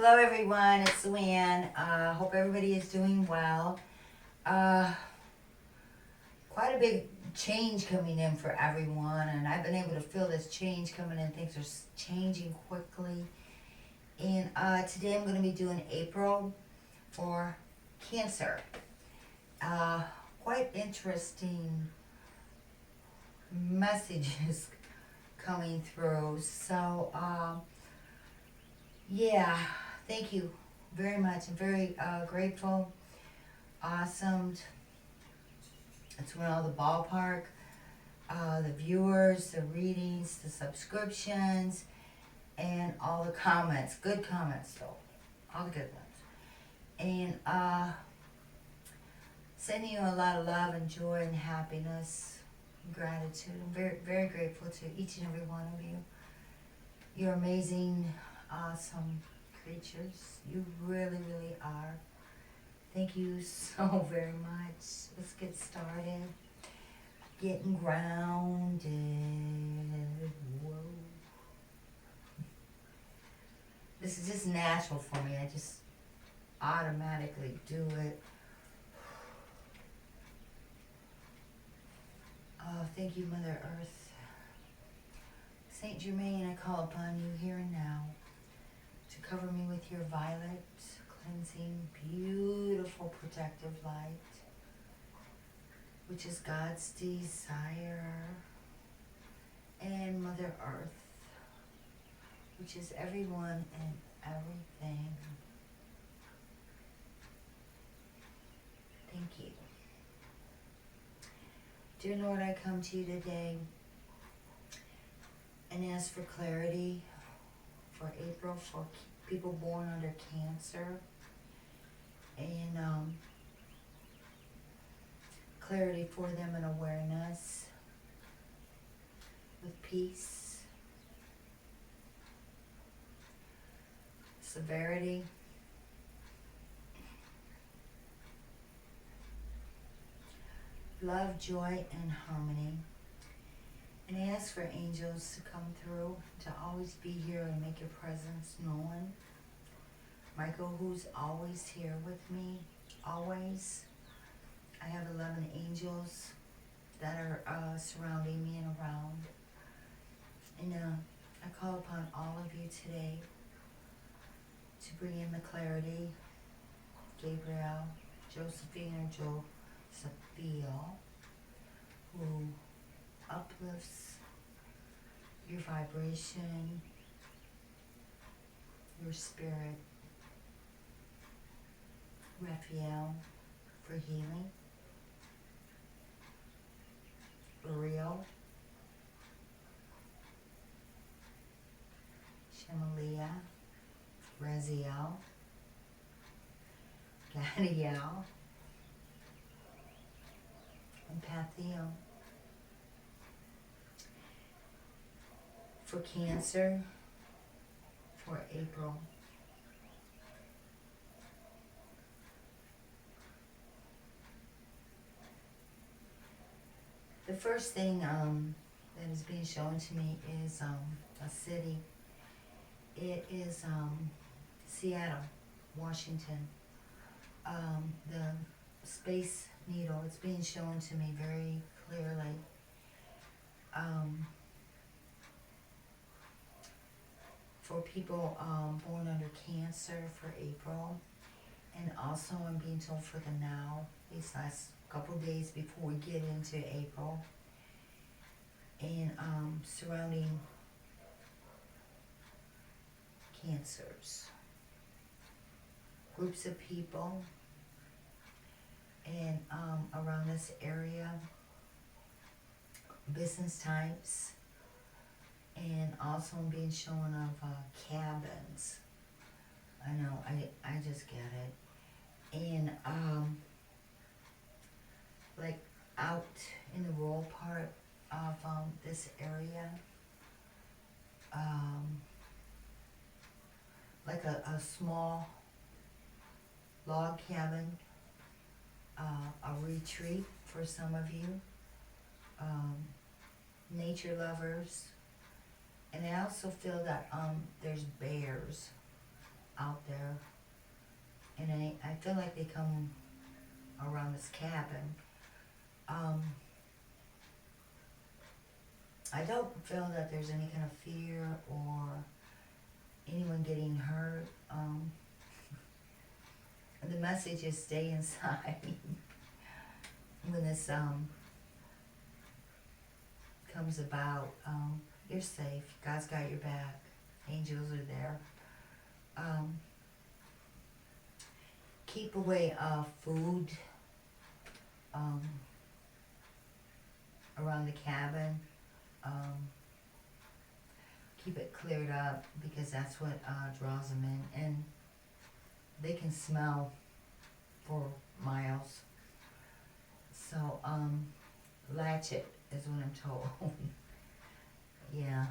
Hello everyone, it's LouAnne. Hope everybody is doing well. Uh, Quite a big change coming in for everyone, and I've been able to feel this change coming in. Things are changing quickly. And today I'm going to be doing April for Cancer. Uh, Quite interesting messages coming through. So, yeah, thank you very much. I'm very grateful. Awesome. It's when all the ballpark, the viewers, the readings, the subscriptions, and all the comments. Good comments, though. All the good ones. And sending you a lot of love and joy and happiness and gratitude. I'm very, very grateful to each and every one of you. You're amazing, awesome creatures. You really, really are. Thank you so very much. Let's get started. Getting grounded. Whoa. This is just natural for me. I just automatically do it. Oh, thank you, Mother Earth. Saint Germain, I call upon you here and now to cover me with your violet, cleansing, beautiful protective light, which is God's desire, and Mother Earth, which is everyone and everything. Thank you. Dear Lord, I come to you today and ask for clarity for April for people born under Cancer, and clarity for them and awareness with peace, severity, love, joy, and harmony. And I ask for angels to come through, to always be here and make your presence known. Michael, who's always here with me, always. I have 11 angels that are surrounding me and around. And I call upon all of you today to bring in the clarity. Gabriel, Josephine, or Josephia, who uplifts your vibration, your spirit. Raphael for healing. Uriel. Shemalia. Raziel. Gadiel. And Pathiel. For Cancer, for April. The first thing that is being shown to me is a city. It is Seattle, Washington. The Space Needle, it's being shown to me very clearly. For people born under Cancer for April, and also I'm being told for the now, these last couple days before we get into April, and surrounding Cancers, groups of people, and around this area, business types, and also I'm being shown of cabins. I know, I just get it. And like out in the rural part of this area, like a small log cabin, a retreat for some of you, nature lovers. And I also feel that there's bears out there. And I feel like they come around this cabin. I don't feel that there's any kind of fear or anyone getting hurt. The message is stay inside. When this comes about, you're safe. God's got your back. Angels are there. Keep away food around the cabin. Keep it cleared up because that's what draws them in, and they can smell for miles. So latch it is what I'm told. Yeah.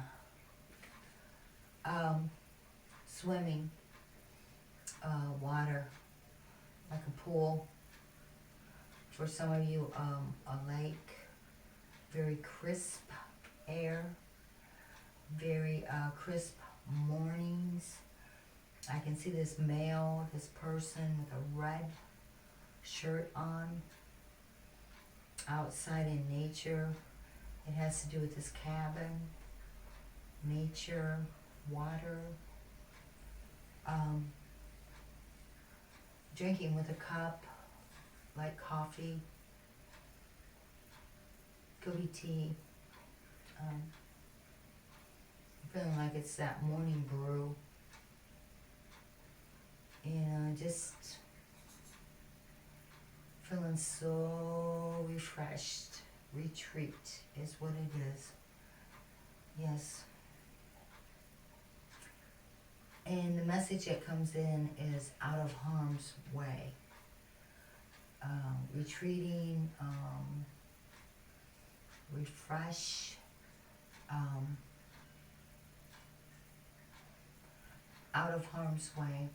Swimming, water, like a pool. For some of you, a lake. Very crisp air, very crisp mornings. I can see this male, this person with a red shirt on, outside in nature. It has to do with this cabin, nature, water, drinking with a cup, like coffee, could be tea. Feeling like it's that morning brew. And just feeling so refreshed. Retreat is what it is. Yes. And the message that comes in is out of harm's way. Retreating, refresh, out of harm's way.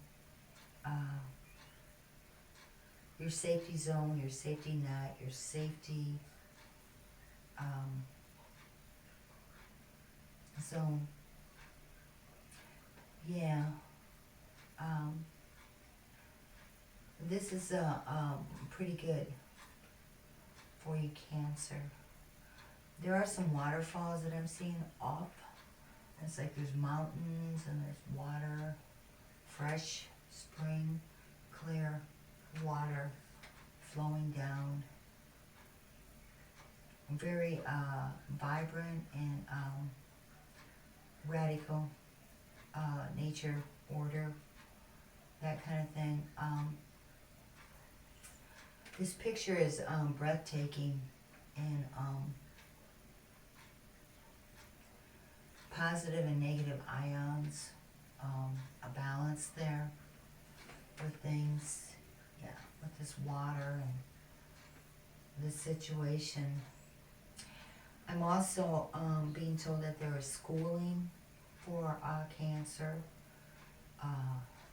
Your safety zone, your safety net, your safety zone. Yeah. This is pretty good for you, Cancer. There are some waterfalls that I'm seeing up. It's like there's mountains and there's water, fresh spring, clear water flowing down. Very vibrant and radical nature, order, that kind of thing. This picture is breathtaking and positive and negative ions, a balance there with things, yeah, with this water and this situation. I'm also being told that there is schooling for Cancer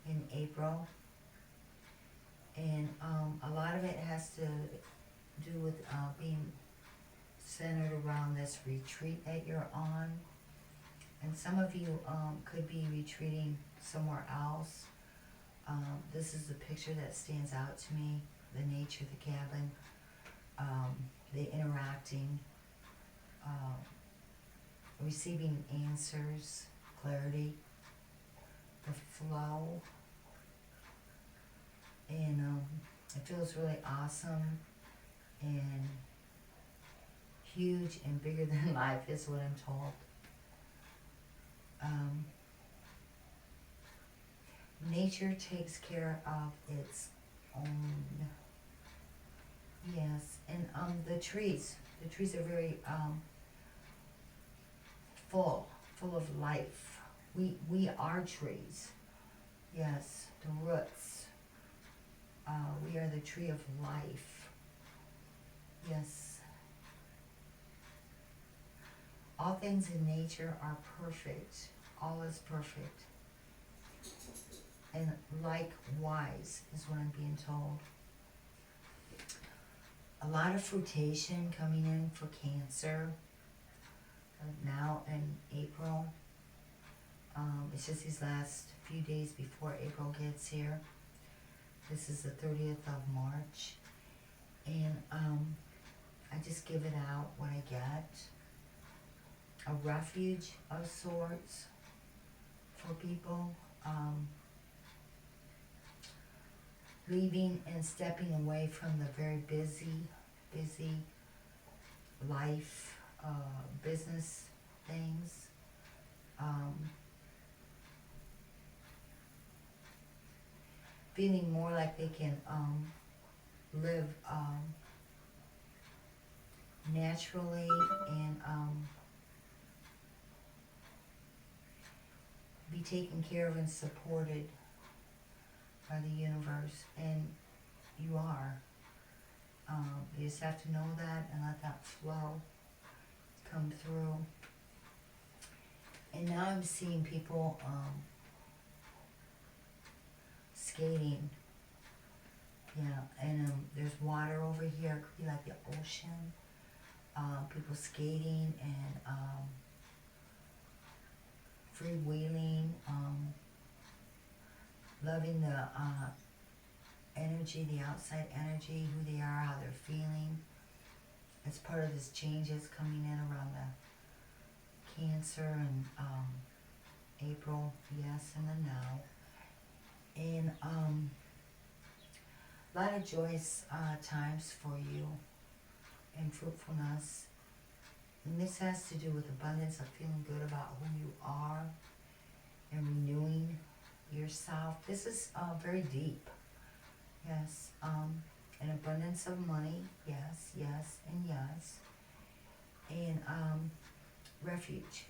in April, and a lot of it has to do with being centered around this retreat that you're on. And some of you could be retreating somewhere else. This is the picture that stands out to me, the nature of the cabin, the interacting, receiving answers, clarity, the flow, and it feels really awesome and huge and bigger than life is what I'm told. Nature takes care of its own. Yes, and the trees are very full of life. We are trees. Yes, the roots. We are the tree of life. Yes. All things in nature are perfect. All is perfect. And likewise is what I'm being told. A lot of fruitation coming in for Cancer now in April. It's just these last few days before April gets here. This is the 30th of March. And I just give it out what I get. A refuge of sorts for people. Leaving and stepping away from the very busy life, business things. Feeling more like they can live naturally and be taken care of and supported by the universe, and you are. You just have to know that and let that flow come through. And now I'm seeing people skating. Yeah, and there's water over here. It could be like the ocean. People skating and freewheeling. Loving the energy, the outside energy, who they are, how they're feeling. It's part of this changes coming in around the Cancer and April, yes, and the now. And a lot of joyous times for you and fruitfulness. And this has to do with abundance of feeling good about who you are and renewing yourself. This is very deep. Yes. An abundance of money. Yes, yes, and yes. And refuge.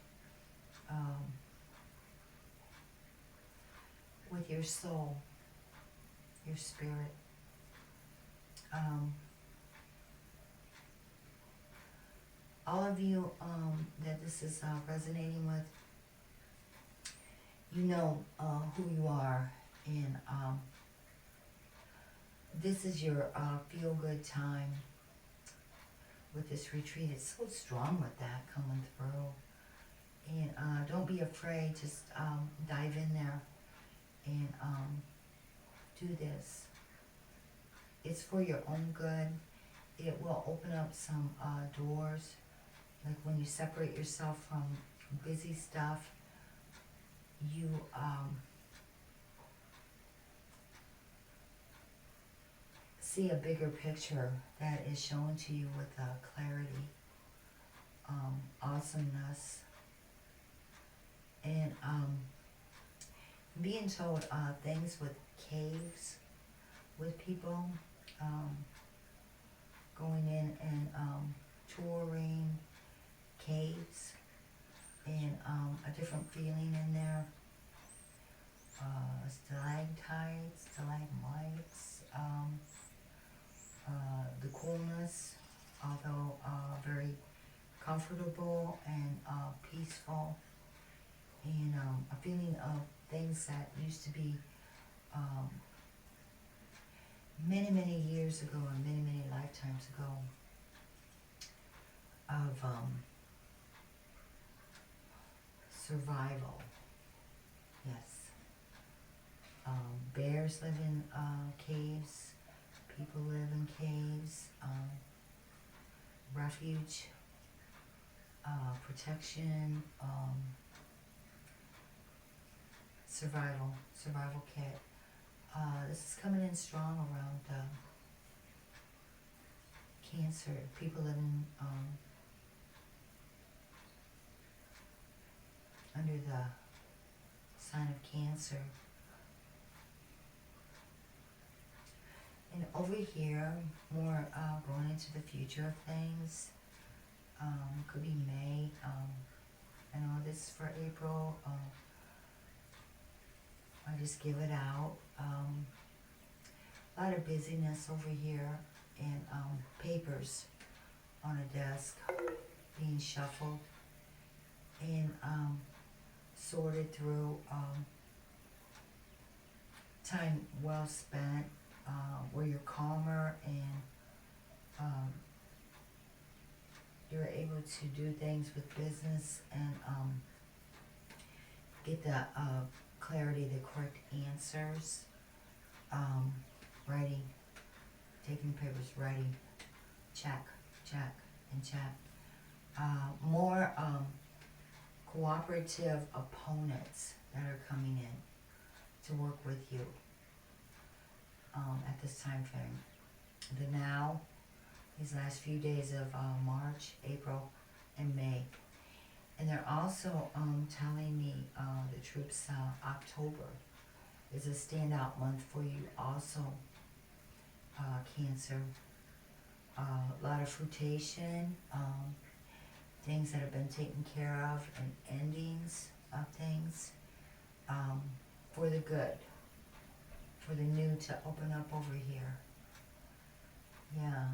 With your soul, your spirit. All of you that this is resonating with, you know who you are, and this is your feel-good time with this retreat. It's so strong with that coming through. And don't be afraid, just dive in there and do this. It's for your own good. It will open up some doors, like when you separate yourself from busy stuff, you see a bigger picture that is shown to you with clarity, awesomeness, and being told things with caves, with people, going in and touring caves, and a different feeling in there. Stalactites, stalagmites, the coolness, although very comfortable and peaceful, and a feeling of things that used to be many, many years ago and many, many lifetimes ago, of survival. Yes. Bears live in caves, people live in caves, refuge, protection, survival kit. This is coming in strong around Cancer. People living under the sign of Cancer. And over here, more going into the future of things. Could be May. I know this is for April. I just give it out. A lot of busyness over here, and papers on a desk being shuffled and sorted through. Time well spent, where you're calmer and you're able to do things with business and get the clarity, the correct answers. Writing, taking papers, writing, check, check, and check. More cooperative opponents that are coming in to work with you at this time frame. The now, these last few days of March, April, and May. And they're also telling me the troops, October is a standout month for you also, Cancer. A lot of fruitation, things that have been taken care of, and endings of things for the good, for the new to open up over here. Yeah.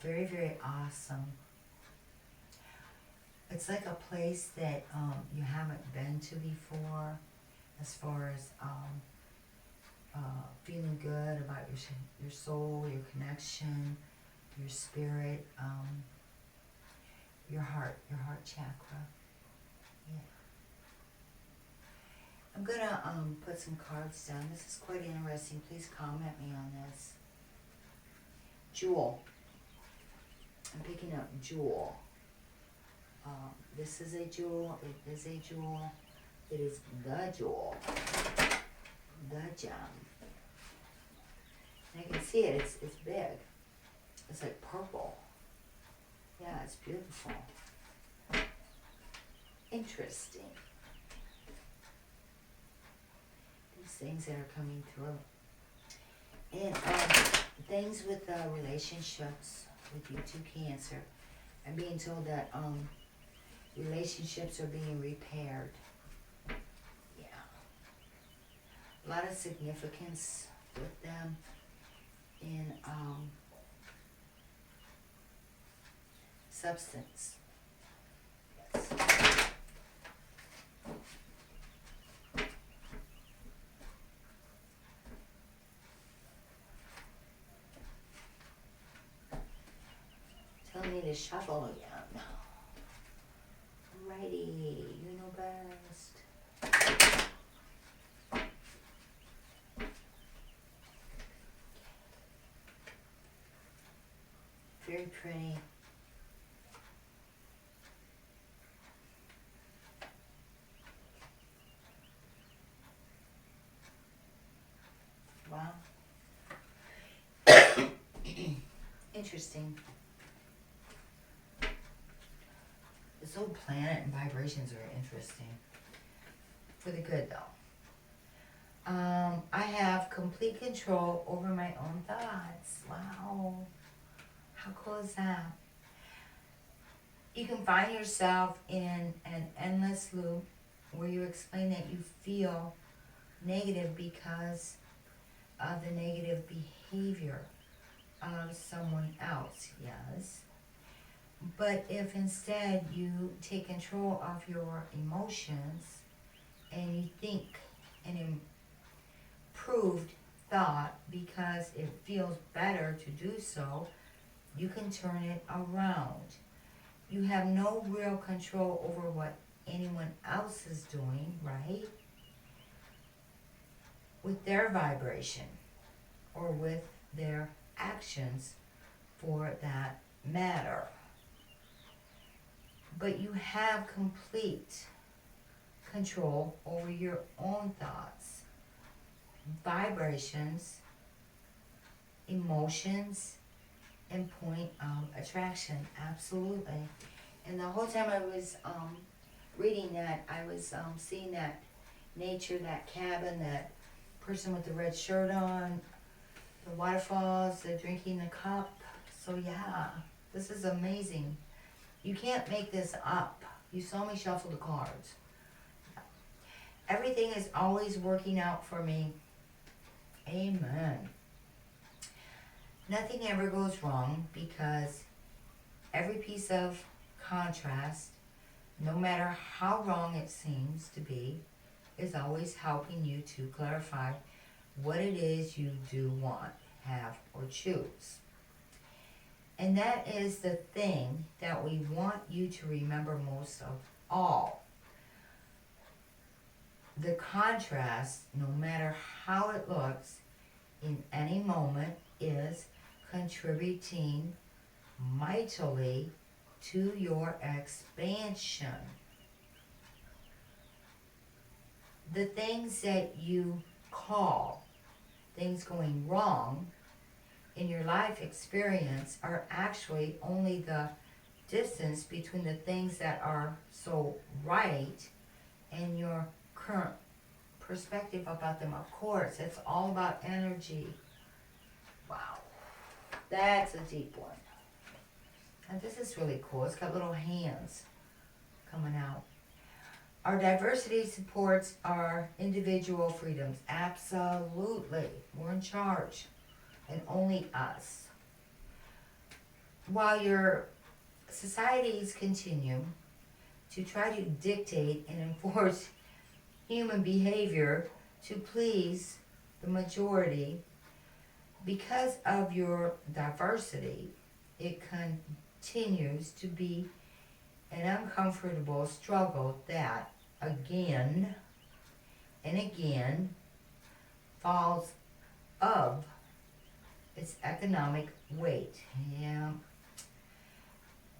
Very, very awesome. It's like a place that you haven't been to before, as far as feeling good about your soul, your connection, your spirit, your heart chakra. Yeah. I'm gonna put some cards down. This is quite interesting. Please comment me on this. Jewel. I'm picking up jewel. This is a jewel. It is a jewel. It is the jewel. The gem. And I can see it. It's big. It's like purple. Yeah, it's beautiful. Interesting. These things that are coming through. And things with relationships with you two, Cancer. I'm being told that relationships are being repaired. Yeah. A lot of significance with them. In substance. Yes. Tell me to shuffle again. Righty, you know best. Very pretty. Wow. Interesting. This whole planet and vibrations are interesting. For the good, though. I have complete control over my own thoughts. Wow. How cool is that? You can find yourself in an endless loop where you explain that you feel negative because of the negative behavior of someone else, yes. But if instead you take control of your emotions and you think an improved thought because it feels better to do so, you can turn it around. You have no real control over what anyone else is doing, right? With their vibration or with their actions for that matter. But you have complete control over your own thoughts, vibrations, emotions, and point of attraction. Absolutely. And the whole time I was reading that, I was seeing that nature, that cabin, that person with the red shirt on, the waterfalls, the drinking the cup. So yeah, this is amazing. You can't make this up. You saw me shuffle the cards. Everything is always working out for me. Amen. Nothing ever goes wrong because every piece of contrast, no matter how wrong it seems to be, is always helping you to clarify what it is you do want, have, or choose. And that is the thing that we want you to remember most of all. the contrast, no matter how it looks, in any moment is contributing mightily to your expansion. The things that you call things going wrong in your life experience are actually only the distance between the things that are so right and your current perspective about them. Of course, it's all about energy. Wow, that's a deep one. And this is really cool. It's got little hands coming out. Our diversity supports our individual freedoms. Absolutely. We're in charge. And only us. While your societies continue to try to dictate and enforce human behavior to please the majority, because of your diversity, it continues to be an uncomfortable struggle that again and again falls of its economic weight. Yeah.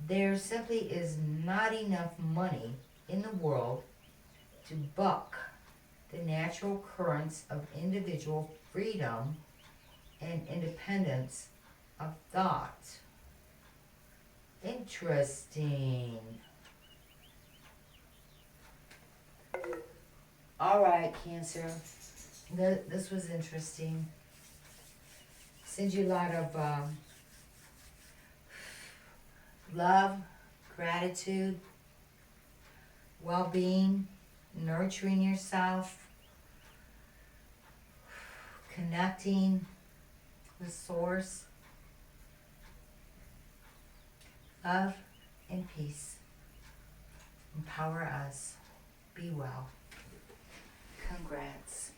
There simply is not enough money in the world to buck the natural currents of individual freedom and independence of thought. Interesting. All right, Cancer. This was interesting. Send you a lot of love, gratitude, well-being, nurturing yourself, connecting with Source. Love and peace. Empower us. Be well. Congrats.